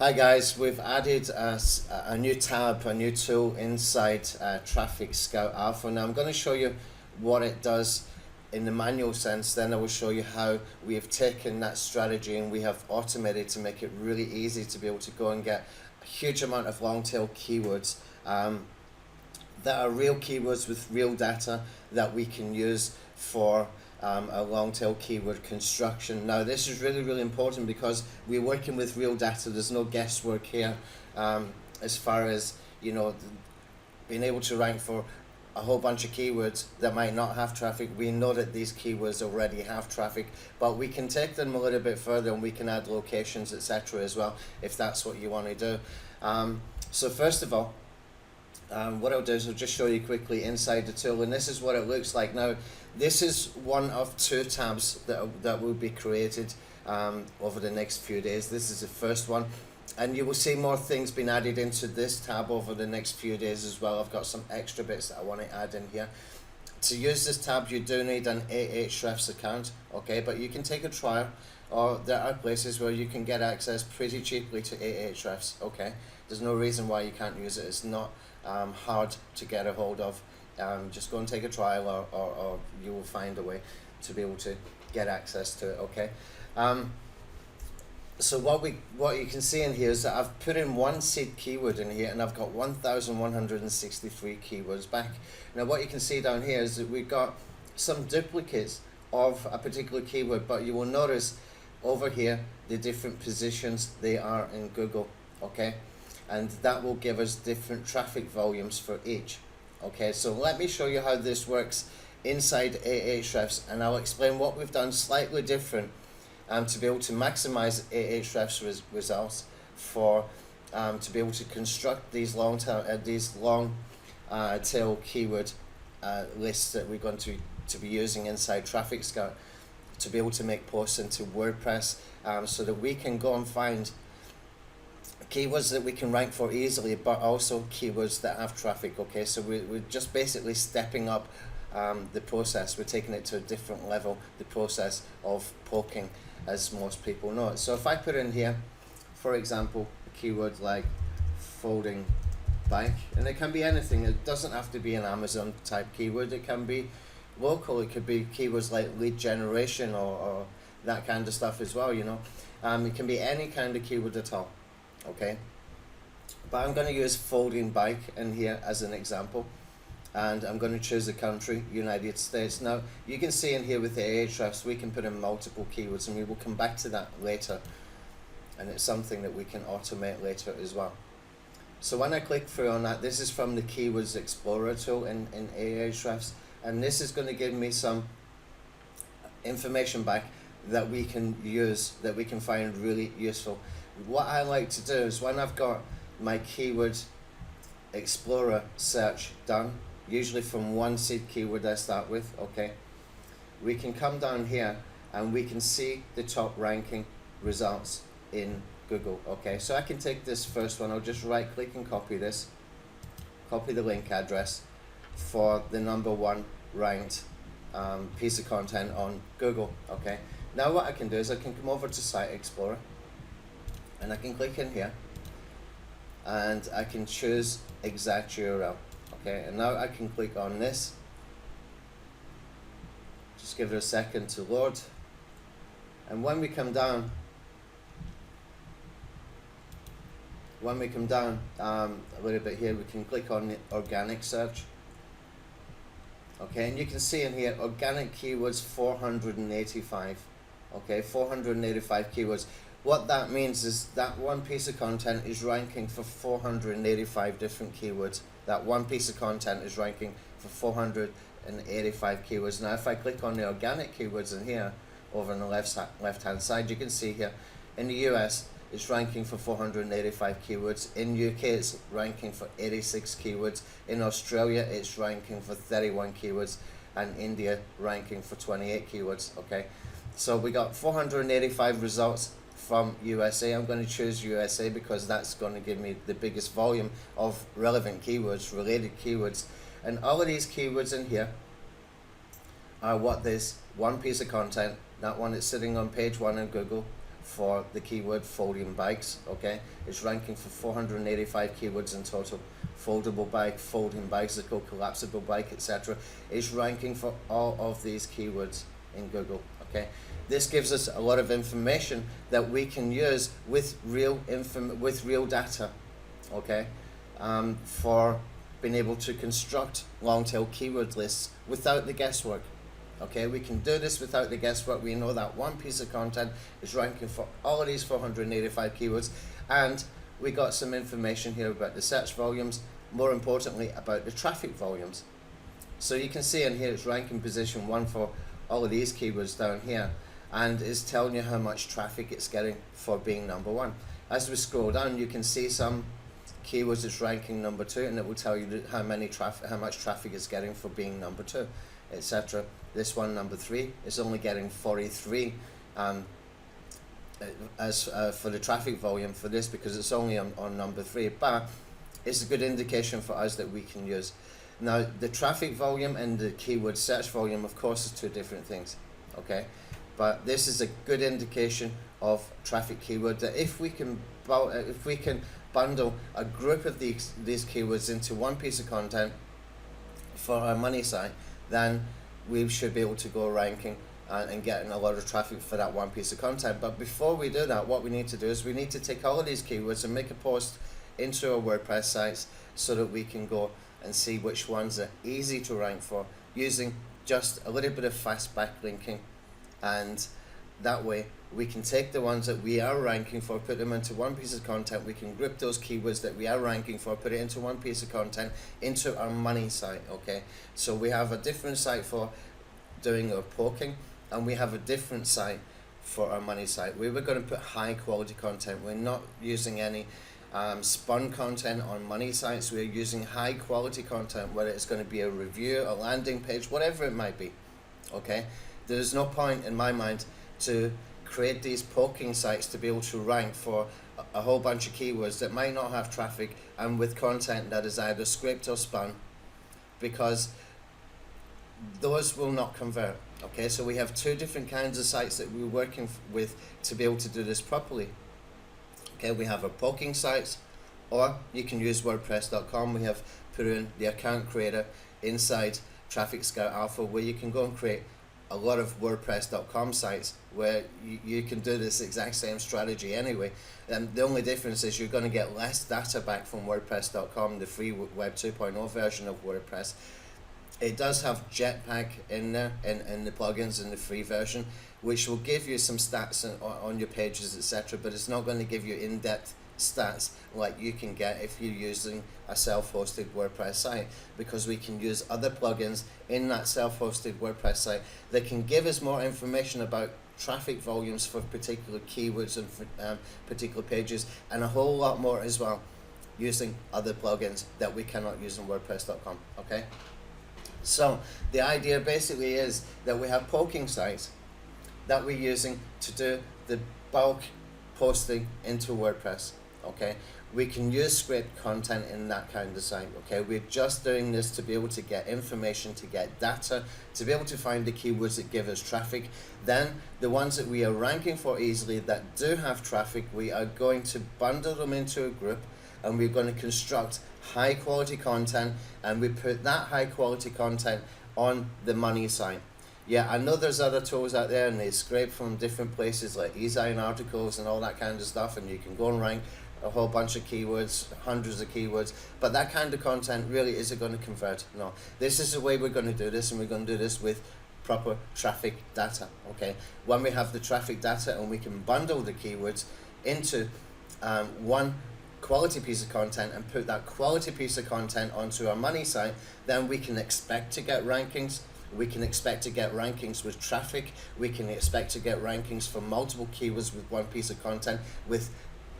Hi guys, we've added a new tab, a new tool inside Traffic Scout Alpha. Now I'm going to show you what it does in the manual sense, then I will show you how we have taken that strategy and we have automated to make it really easy to be able to go and get a huge amount of long tail keywords that are real keywords with real data that we can use for a long tail keyword construction. Now this is really important because we're working with real data. There's no guesswork here as far as being able to rank for a whole bunch of keywords that might not have traffic. We know that these keywords already have traffic, but we can take them a little bit further and we can add locations, etc. as well, if that's what you want to do. So first of all, what I'll do is I'll just show you quickly inside the tool, and this is what it looks like. Now this is one of two tabs that will be created over the next few days. This is the first one, and you will see more things being added into this tab over the next few days as well. I've got some extra bits that I want to add in here. To use this tab you do need an Ahrefs account, okay, but you can take a trial, or there are places where you can get access pretty cheaply to Ahrefs, okay. There's no reason why you can't use it. It's not hard to get a hold of. Just go and take a trial, or you will find a way to be able to get access to it, okay. So what you can see in here is that I've put in one seed keyword in here, and I've got 1,163 keywords back. Now what you can see down here is that we've got some duplicates of a particular keyword, but you will notice over here the different positions they are in Google, okay, and that will give us different traffic volumes for each. Okay, so let me show you how this works inside Ahrefs, and I'll explain what we've done slightly different to be able to maximize Ahrefs results for to be able to construct these long tail keyword lists that we're going to be using inside Traffic Scout to be able to make posts into WordPress, so that we can go and find keywords that we can rank for easily, but also keywords that have traffic. Okay, so we're just basically stepping up the process. We're taking it to a different level, the process of poking, as most people know it. So if I put in here, for example, a keyword like folding bike, and it can be anything. It doesn't have to be an Amazon type keyword. It can be local. It could be keywords like lead generation or that kind of stuff as well, you know. It can be any kind of keyword at all. Okay, but I'm going to use folding bike in here as an example, and I'm going to choose the country, United States. Now you can see in here with the Ahrefs we can put in multiple keywords, and we will come back to that later, and it's something that we can automate later as well. So when I click through on that, this is from the Keywords Explorer tool in Ahrefs, and this is going to give me some information back that we can use, that we can find really useful. What I like to do is when I've got my Keyword Explorer search done, usually from one seed keyword I start with, okay, we can come down here and we can see the top ranking results in Google. Okay, so I can take this first one. I'll just right click and copy this, copy the link address for the #1 ranked piece of content on Google. Okay, now what I can do is I can come over to Site Explorer, and I can click in here and I can choose exact URL. Okay, and now I can click on this, just give it a second to load, and when we come down a little bit here, we can click on the organic search. Okay, and you can see in here organic keywords 485. Okay, 485 keywords. What that means is that one piece of content is ranking for 485 different keywords. That one piece of content is ranking for 485 keywords. Now if I click on the organic keywords in here, over on the left hand side, you can see here, in the US, it's ranking for 485 keywords. In UK, it's ranking for 86 keywords. In Australia, it's ranking for 31 keywords. And India, ranking for 28 keywords, okay? So we got 485 results from USA. I'm going to choose USA because that's going to give me the biggest volume of relevant keywords, related keywords. And all of these keywords in here are what this one piece of content, that one that's sitting on page 1 in Google, for the keyword folding bikes, okay? It's ranking for 485 keywords in total. Foldable bike, folding bicycle, collapsible bike, etc. It's ranking for all of these keywords in Google, okay? This gives us a lot of information that we can use with real data, okay? For being able to construct long tail keyword lists without the guesswork. Okay, we can do this without the guesswork. We know that one piece of content is ranking for all of these 485 keywords, and we got some information here about the search volumes, more importantly about the traffic volumes. So you can see in here it's ranking position 1 for all of these keywords down here, and it's telling you how much traffic it's getting for being number 1. As we scroll down, you can see some keywords it's ranking number 2, and it will tell you how much traffic it's getting for being number 2, etc. This one, number 3, is only getting 43 for the traffic volume for this, because it's only on number 3, but it's a good indication for us that we can use. Now, the traffic volume and the keyword search volume, of course, is 2 different things, okay? But this is a good indication of traffic keyword, that if we can bundle a group of these keywords into one piece of content for our money site, then we should be able to go ranking and getting a lot of traffic for that one piece of content. But before we do that, what we need to do is we need to take all of these keywords and make a post into our WordPress sites so that we can go and see which ones are easy to rank for using just a little bit of fast backlinking. And that way we can take the ones that we are ranking for, put them into one piece of content. We can group those keywords that we are ranking for, put it into one piece of content into our money site, okay? So we have a different site for doing our poking, and we have a different site for our money site. We were going to put high quality content. We're not using any spun content on money sites. We're using high quality content, whether it's going to be a review, a landing page, whatever it might be, okay? There's no point in my mind to create these poking sites to be able to rank for a whole bunch of keywords that might not have traffic and with content that is either script or spun, because those will not convert, okay? So we have 2 different kinds of sites that we're working with to be able to do this properly, okay? We have our poking sites, or you can use WordPress.com. We have put in the account creator inside Traffic Scout Alpha, where you can go and create a lot of WordPress.com sites where you can do this exact same strategy anyway. And the only difference is you're going to get less data back from WordPress.com, the free Web 2.0 version of WordPress. It does have Jetpack in there, in the plugins in the free version, which will give you some stats on your pages, etc. But it's not going to give you in-depth stats like you can get if you're using a self-hosted WordPress site, because we can use other plugins in that self-hosted WordPress site that can give us more information about traffic volumes for particular keywords and particular pages, and a whole lot more as well, using other plugins that we cannot use in WordPress.com, okay? So the idea basically is that we have poking sites that we're using to do the bulk posting into WordPress, okay? We can use script content in that kind of site, okay? We're just doing this to be able to get information, to get data, to be able to find the keywords that give us traffic. Then the ones that we are ranking for easily that do have traffic, we are going to bundle them into a group, and we're going to construct high quality content, and we put that high quality content on the money site. Yeah, I know there's other tools out there and they scrape from different places like eSign articles and all that kind of stuff, and you can go and rank a whole bunch of keywords, hundreds of keywords, but that kind of content really isn't going to convert. No, this is the way we're going to do this, and we're going to do this with proper traffic data, okay? When we have the traffic data and we can bundle the keywords into one quality piece of content and put that quality piece of content onto our money site, then we can expect to get rankings. We can expect to get rankings with traffic. We can expect to get rankings for multiple keywords with one piece of content, with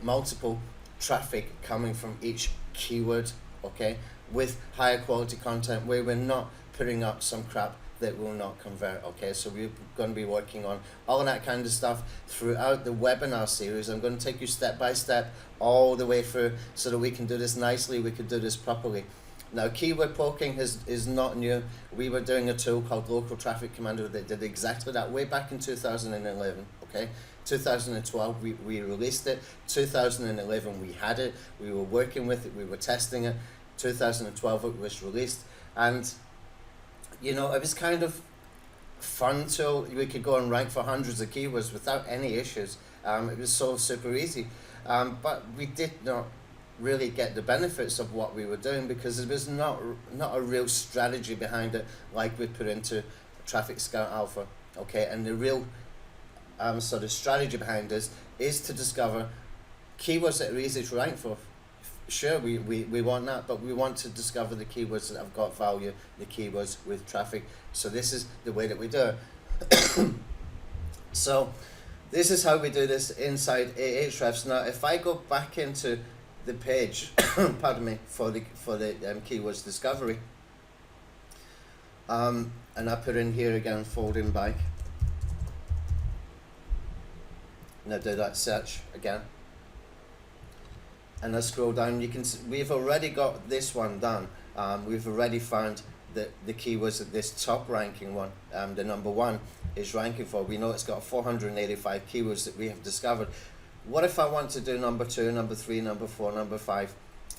multiple traffic coming from each keyword, okay? With higher quality content where we're not putting up some crap that will not convert, okay? So we're going to be working on all of that kind of stuff throughout the webinar series. I'm going to take you step by step all the way through so that we can do this nicely, we can do this properly. Now, keyword poking is not new. We were doing a tool called Local Traffic Commander that did exactly that way back in 2011, okay? 2012 we released it. 2011 we had it. We were working with it. We were testing it. 2012 it was released, and you know, it was kind of fun till we could go and rank for hundreds of keywords without any issues. It was so super easy, but we did not really get the benefits of what we were doing because there was not a real strategy behind it like we put into Traffic Scout Alpha. Okay, and the real sort of strategy behind this is to discover keywords that are easy to rank for. Sure, we want that, but we want to discover the keywords that have got value, the keywords with traffic. So this is the way that we do it. So this is how we do this inside Ahrefs. Now, if I go back into the page, pardon me, for the keywords discovery, and I put in here again, folding bike, and I do that search again. And I scroll down, you can see we've already got this one done. We've already found the keywords that this top ranking one, the number one, is ranking for. We know it's got 485 keywords that we have discovered. What if I want to do number 2, number 3, number 4, number 5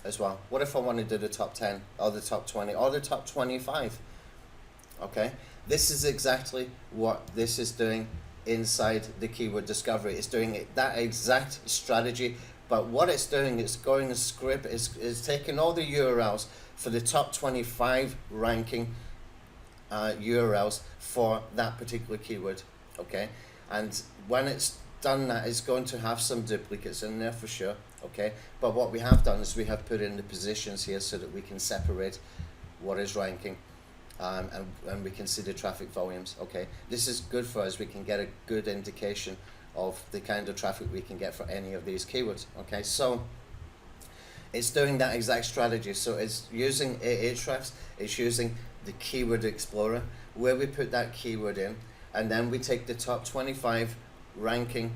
as well? What if I want to do the top 10 or the top 20 or the top 25? Okay, this is exactly what this is doing inside the keyword discovery. It's doing that exact strategy. But what it's doing, it's going to script, is taking all the URLs for the top 25 ranking URLs for that particular keyword, okay? And when it's done that, it's going to have some duplicates in there for sure, okay? But what we have done is we have put in the positions here so that we can separate what is ranking, and we can see the traffic volumes, okay? This is good for us. We can get a good indication of the kind of traffic we can get for any of these keywords. Okay, so it's doing that exact strategy. So it's using Ahrefs, it's using the Keyword Explorer, where we put that keyword in, and then we take the top 25 ranking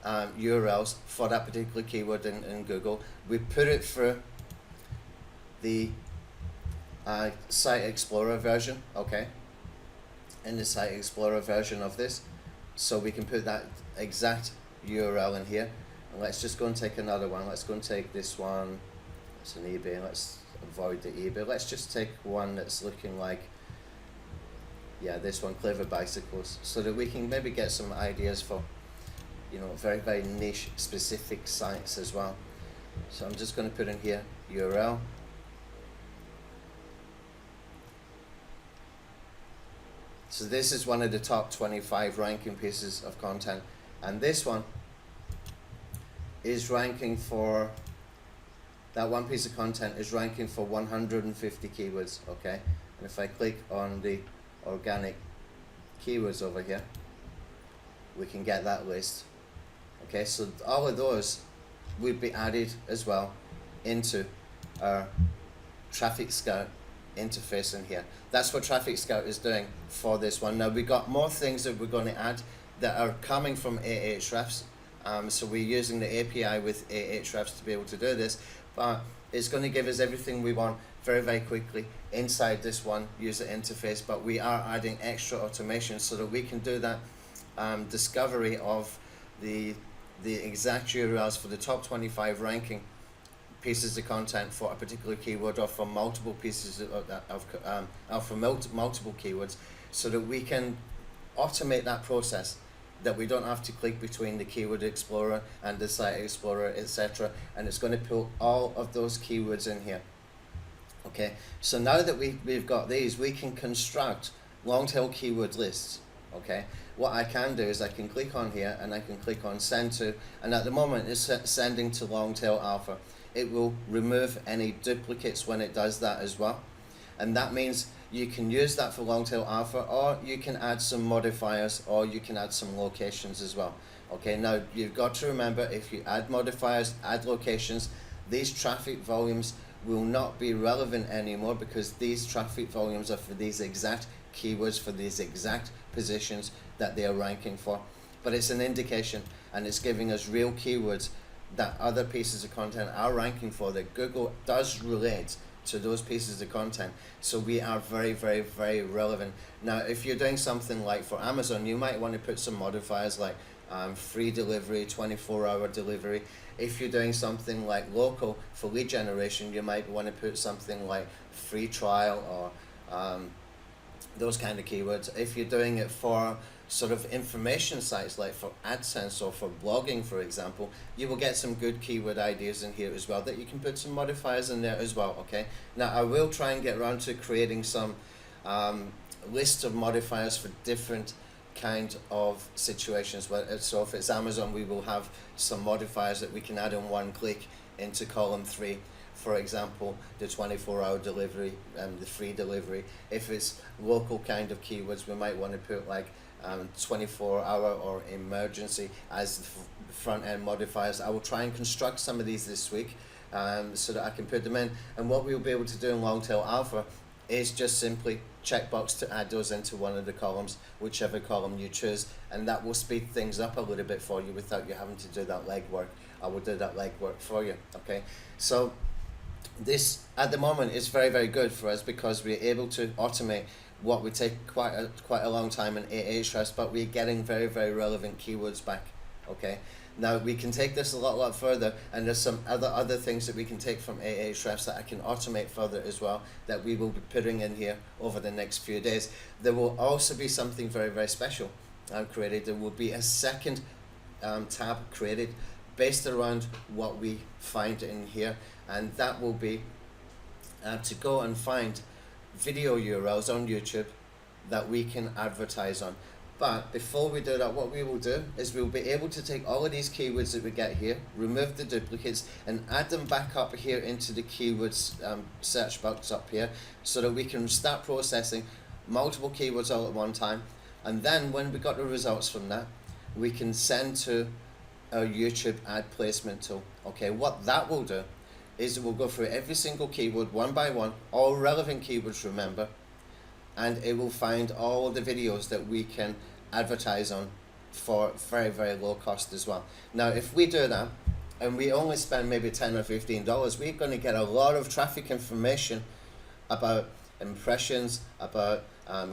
URLs for that particular keyword in Google. We put it through the Site Explorer version, okay, in the Site Explorer version of this. So we can put that exact URL in here, and let's just go and take another one. Let's go and take this one. It's an eBay. Let's avoid the eBay. Let's just take one that's looking like, yeah, this one, Clever Bicycles, so that we can maybe get some ideas for, you know, very, very niche specific sites as well. So I'm just going to put in here URL. So this is one of the top 25 ranking pieces of content, and this one is ranking for, that one piece of content is ranking for 150 keywords, okay? And if I click on the organic keywords over here, we can get that list. Okay, so all of those would be added as well into our Traffic Scout interface in here. That's what Traffic Scout is doing for this one. Now we got more things that we're going to add that are coming from Ahrefs. So we're using the API with Ahrefs to be able to do this, but it's going to give us everything we want very, very quickly inside this one user interface. But we are adding extra automation so that we can do that discovery of the exact URLs for the top 25 ranking pieces of content for a particular keyword, or for multiple pieces of for multiple keywords, so that we can automate that process, that we don't have to click between the Keyword Explorer and the Site Explorer, etc. And it's going to pull all of those keywords in here. Okay, so now that we've got these, we can construct long tail keyword lists. Okay, what I can do is I can click on here and I can click on send to, and at the moment it's sending to long tail alpha. It will remove any duplicates when it does that as well, and that means you can use that for long tail alpha, or you can add some modifiers, or you can add some locations as well. Okay, now you've got to remember, if you add modifiers, add locations, these traffic volumes will not be relevant anymore, because these traffic volumes are for these exact keywords, for these exact positions that they are ranking for. But it's an indication, and it's giving us real keywords that other pieces of content are ranking for, that Google does relate to those pieces of content. So we are very, very, very relevant. Now, if you're doing something like for Amazon, you might want to put some modifiers like free delivery, 24-hour delivery. If you're doing something like local for lead generation, you might want to put something like free trial or those kind of keywords. If you're doing it for sort of information sites like for AdSense or for blogging, for example, you will get some good keyword ideas in here as well that you can put some modifiers in there as well. Okay, now I will try and get around to creating some list of modifiers for different kind of situations. So if it's Amazon, we will have some modifiers that we can add in one click into column 3. For example, the 24-hour delivery and the free delivery. If it's local kind of keywords, we might want to put like 24-hour or emergency as the front end modifiers. I will try and construct some of these this week so that I can put them in. And what we'll be able to do in Longtail Alpha is just simply checkbox to add those into one of the columns, whichever column you choose, and that will speed things up a little bit for you without you having to do that legwork. I will do that legwork for you. Okay, so this at the moment is very, very good for us because we're able to automate what would take quite a long time in Ahrefs, but we're getting very, very relevant keywords back. Okay, now we can take this a lot further, and there's some other things that we can take from Ahrefs that I can automate further as well, that we will be putting in here over the next few days. There will also be something very, very special created. There will be a second tab created based around what we find in here, and that will be to go and find video URLs on YouTube that we can advertise on. But before we do that, what we will do is we'll be able to take all of these keywords that we get here, remove the duplicates, and add them back up here into the keywords search box up here, so that we can start processing multiple keywords all at one time. And then when we got the results from that, we can send to our YouTube ad placement tool. Okay, what that will do is it will go through every single keyword one by one, all relevant keywords, remember, and it will find all the videos that we can advertise on for very, very low cost as well. Now, if we do that and we only spend maybe $10 or $15, we're going to get a lot of traffic information about impressions, about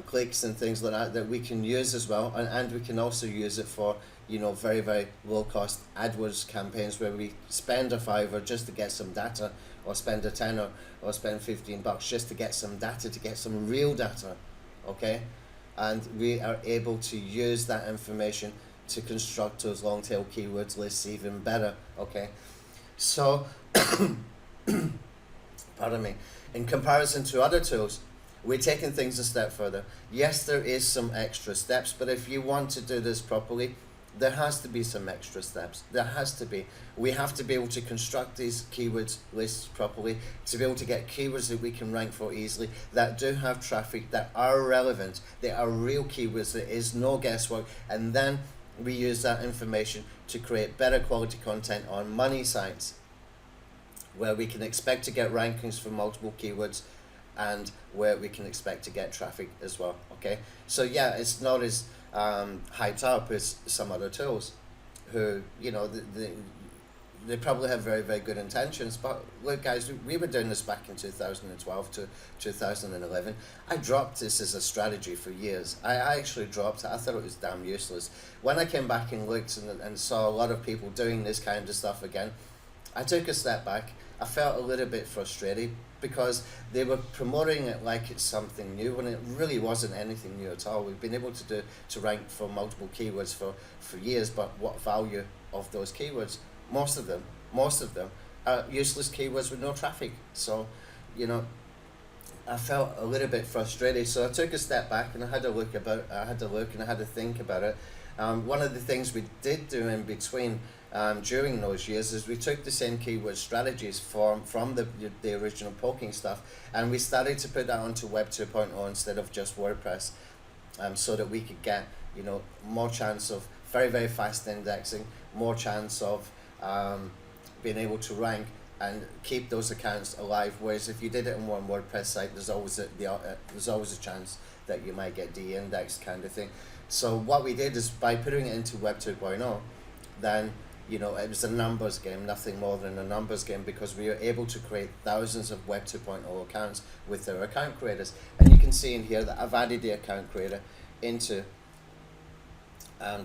clicks and things like that that we can use as well, and we can also use it for, you know, very, very low cost AdWords campaigns where we spend a $5 just to get some data, or spend a $10 or spend $15 just to get some data, to get some real data. Okay, and we are able to use that information to construct those long tail keywords lists even better. Okay, so pardon me, in comparison to other tools, we're taking things a step further. Yes, there is some extra steps, but if you want to do this properly, there has to be some extra steps. There has to be. We have to be able to construct these keywords lists properly, to be able to get keywords that we can rank for easily, that do have traffic, that are relevant, they are real keywords, there is no guesswork, and then we use that information to create better quality content on money sites, where we can expect to get rankings for multiple keywords, and where we can expect to get traffic as well. Okay, so yeah, it's not as hyped up as some other tools, who, you know, they probably have very, very good intentions. But look, guys, we were doing this back in 2012 to 2011. I dropped this as a strategy for years. I actually dropped it. I thought it was damn useless. When I came back and looked and saw a lot of people doing this kind of stuff again, I took a step back. I felt a little bit frustrated because they were promoting it like it's something new when it really wasn't anything new at all. We've been able to rank for multiple keywords for years, but what value of those keywords? Most of them are useless keywords with no traffic. So, you know, I felt a little bit frustrated. So I took a step back and I had to look and I had to think about it. One of the things we did do in between during those years is we took the same keyword strategies from the original poking stuff, and we started to put that onto Web 2.0 instead of just WordPress, so that we could get, you know, more chance of very, very fast indexing, more chance of being able to rank and keep those accounts alive. Whereas if you did it on one WordPress site, there's always a chance that you might get de-indexed, kind of thing. So what we did is, by putting it into Web 2.0, then, you know, it was a numbers game, nothing more than a numbers game, because we were able to create thousands of Web 2.0 accounts with their account creators. And you can see in here that I've added the account creator into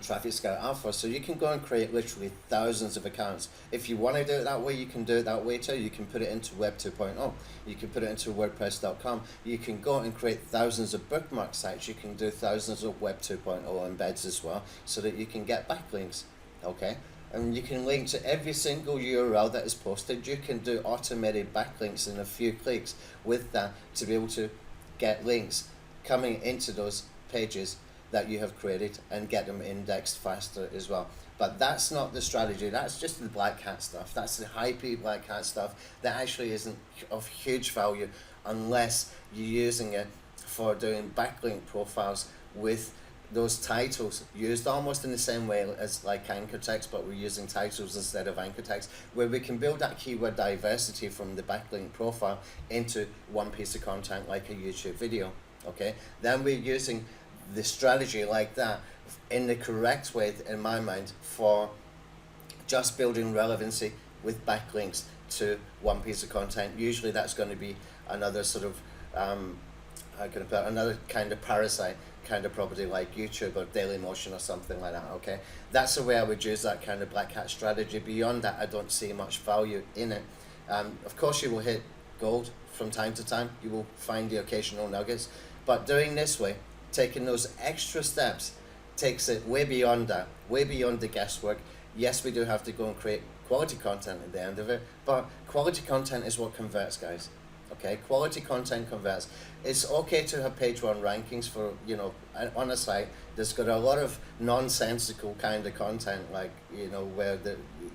Traffic Scout Alpha, so you can go and create literally thousands of accounts. If you want to do it that way, you can do it that way too. You can put it into Web 2.0, you can put it into WordPress.com, you can go and create thousands of bookmark sites, you can do thousands of Web 2.0 embeds as well, so that you can get backlinks, okay? And you can link to every single URL that is posted. You can do automated backlinks in a few clicks with that to be able to get links coming into those pages that you have created and get them indexed faster as well. But that's not the strategy, that's just the black hat stuff. That's the hypey black hat stuff that actually isn't of huge value unless you're using it for doing backlink profiles with those titles used almost in the same way as like anchor text, but we're using titles instead of anchor text, where we can build that keyword diversity from the backlink profile into one piece of content like a YouTube video, okay? Then we're using the strategy like that in the correct way, in my mind, for just building relevancy with backlinks to one piece of content. Usually that's going to be another sort of another kind of parasite kind of property like YouTube or Dailymotion or something like that, okay? That's the way I would use that kind of black hat strategy. Beyond that, I don't see much value in it. Of course, you will hit gold from time to time. You will find the occasional nuggets. But doing this way, taking those extra steps, takes it way beyond that, way beyond the guesswork. Yes, we do have to go and create quality content at the end of it, but quality content is what converts, guys. Okay, quality content converts. It's okay to have page one rankings for, you know, on a site that's got a lot of nonsensical kind of content, like, you know, where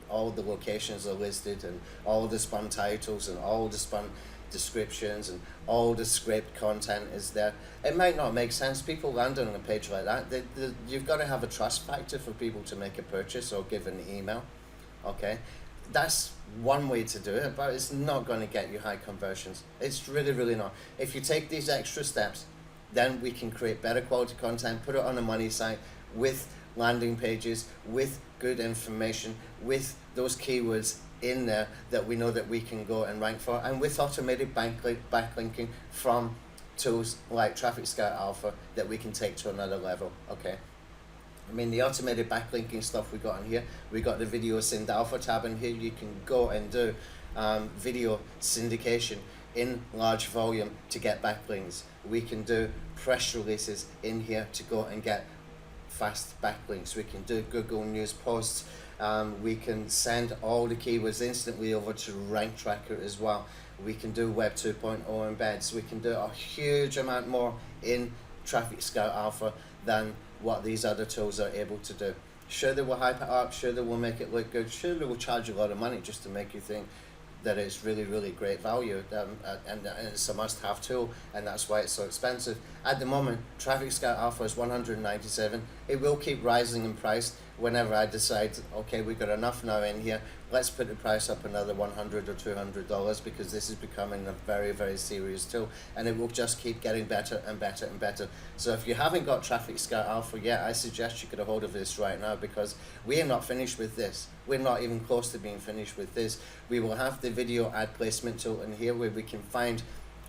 all the locations are listed and all the spun titles and all the spun descriptions and all the script content is there. It might not make sense. People land on a page like that. You've got to have a trust factor for people to make a purchase or give an email, okay? That's one way to do it, but it's not going to get you high conversions. It's really, really not. If you take these extra steps, then we can create better quality content, put it on a money site with landing pages, with good information, with those keywords in there that we know that we can go and rank for, and with automated backlinking from tools like Traffic Scout Alpha that we can take to another level, okay? I mean, the automated backlinking stuff we got in here, we got the Video Synd Alpha tab in here. You can go and do video syndication in large volume to get backlinks. We can do press releases in here to go and get fast backlinks. We can do Google News posts. We can send all the keywords instantly over to Rank Tracker as well. We can do Web 2.0 embeds. We can do a huge amount more in Traffic Scout Alpha than what these other tools are able to do. Sure, they will hype it up, sure they will make it look good, sure they will charge you a lot of money just to make you think that it's really, really great value, and it's a must-have tool, and that's why it's so expensive. At the moment, Traffic Scout Alpha is $197. It will keep rising in price whenever I decide, okay, we've got enough now in here, let's put the price up another $100 or $200, because this is becoming a very, very serious tool, and it will just keep getting better and better and better. So if you haven't got Traffic Scout Alpha yet, I suggest you get a hold of this right now, because we are not finished with this. We're not even close to being finished with this. We will have the video ad placement tool in here where we can find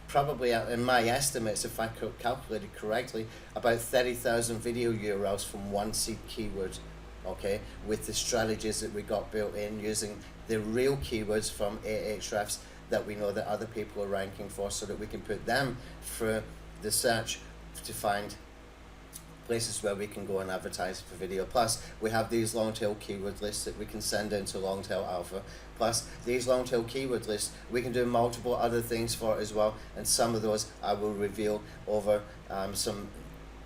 probably, in my estimates, if I calculated correctly, about 30,000 video URLs from one seed keyword, okay, with the strategies that we got built in using the real keywords from Ahrefs that we know that other people are ranking for, so that we can put them through the search to find places where we can go and advertise for video. Plus, we have these long tail keyword lists that we can send into Longtail Alpha. Plus, these long tail keyword lists, we can do multiple other things for as well, and some of those I will reveal over some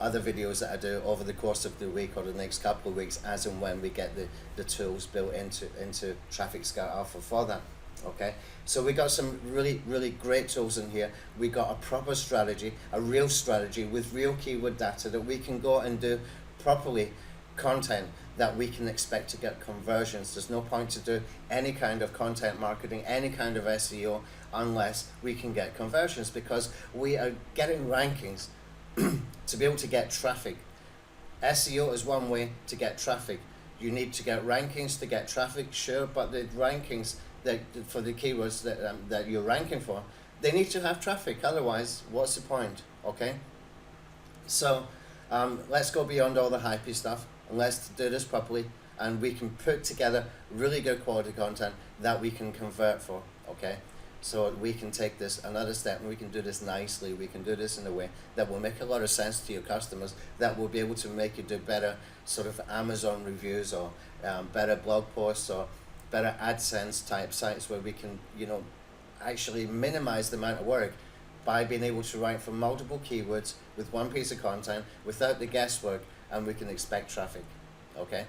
other videos that I do over the course of the week or the next couple of weeks, as and when we get the tools built into Traffic Scout Alpha for that. Okay, so we got some really, really great tools in here. We got a proper strategy, a real strategy with real keyword data that we can go and do properly content that we can expect to get conversions. There's no point to do any kind of content marketing, any kind of SEO, unless we can get conversions, because we are getting rankings to be able to get traffic. SEO is one way to get traffic. You need to get rankings to get traffic, sure, but the rankings that for the keywords that you're ranking for, they need to have traffic. Otherwise, what's the point? Okay. So let's go beyond all the hypey stuff. and let's do this properly, and we can put together really good quality content that we can convert for, okay? So we can take this another step, and we can do this nicely. We can do this in a way that will make a lot of sense to your customers, that will be able to make you do better sort of Amazon reviews, or better blog posts, or better AdSense type sites, where we can, you know, actually minimize the amount of work by being able to write for multiple keywords with one piece of content without the guesswork, and we can expect traffic, okay?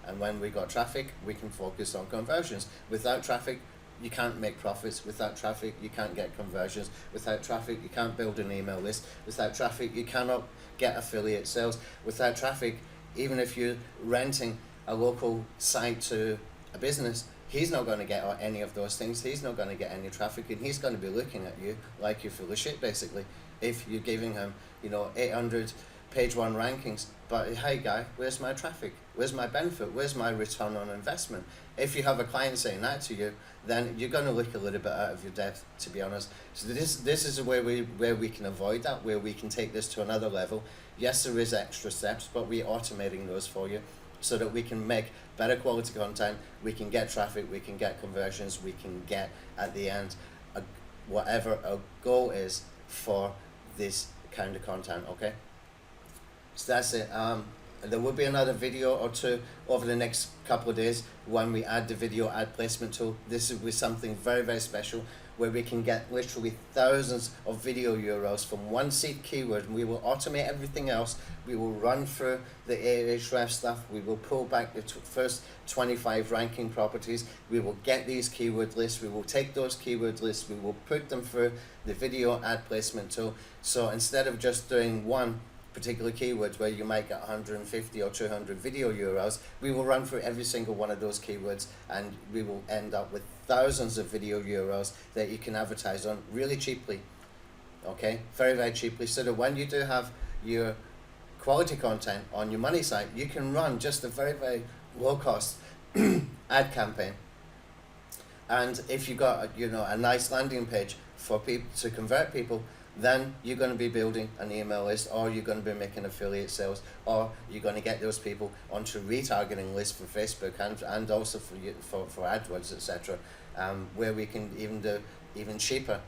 And when we got traffic, we can focus on conversions. Without traffic, you can't make profits. Without traffic, you can't get conversions. Without traffic, you can't build an email list. Without traffic, you cannot get affiliate sales. Without traffic, even if you're renting a local site to a business, he's not going to get any of those things. He's not going to get any traffic, and he's going to be looking at you like you're full of shit, basically, if you're giving him, you know, 800 page one rankings, but hey guy, where's my traffic? Where's my benefit? Where's my return on investment? If you have a client saying that to you, then you're going to look a little bit out of your depth, to be honest. So this is where we can avoid that, where we can take this to another level. Yes, there is extra steps, but we're automating those for you, so that we can make better quality content, we can get traffic, we can get conversions, we can get, at the end, whatever our goal is for this kind of content, okay? So that's it. There will be another video or two over the next couple of days when we add the video ad placement tool. This will be something very, very special, where we can get literally thousands of video URLs from one seed keyword, and we will automate everything else. We will run through the Ahrefs stuff. We will pull back the first 25 ranking properties. We will get these keyword lists. We will take those keyword lists. We will put them through the video ad placement tool. So instead of just doing one particular keywords where you might get 150 or 200 video URLs, we will run through every single one of those keywords, and we will end up with thousands of video URLs that you can advertise on really cheaply, okay? Very, very cheaply, so that when you do have your quality content on your money site, you can run just a very, very low cost ad campaign. And if you got, you know, a nice landing page for people to convert people, then you're going to be building an email list, or you're going to be making affiliate sales, or you're going to get those people onto retargeting lists for Facebook and also for AdWords, etc., where we can even do even cheaper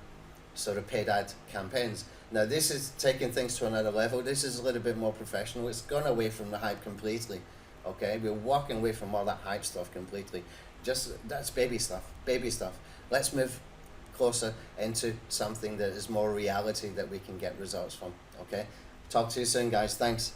sort of paid ad campaigns. Now this is taking things to another level. This is a little bit more professional. It's gone away from the hype completely, okay? We're walking away from all that hype stuff completely. That's baby stuff, baby stuff. Let's move closer into something that is more reality, that we can get results from, okay? Talk to you soon, guys. Thanks.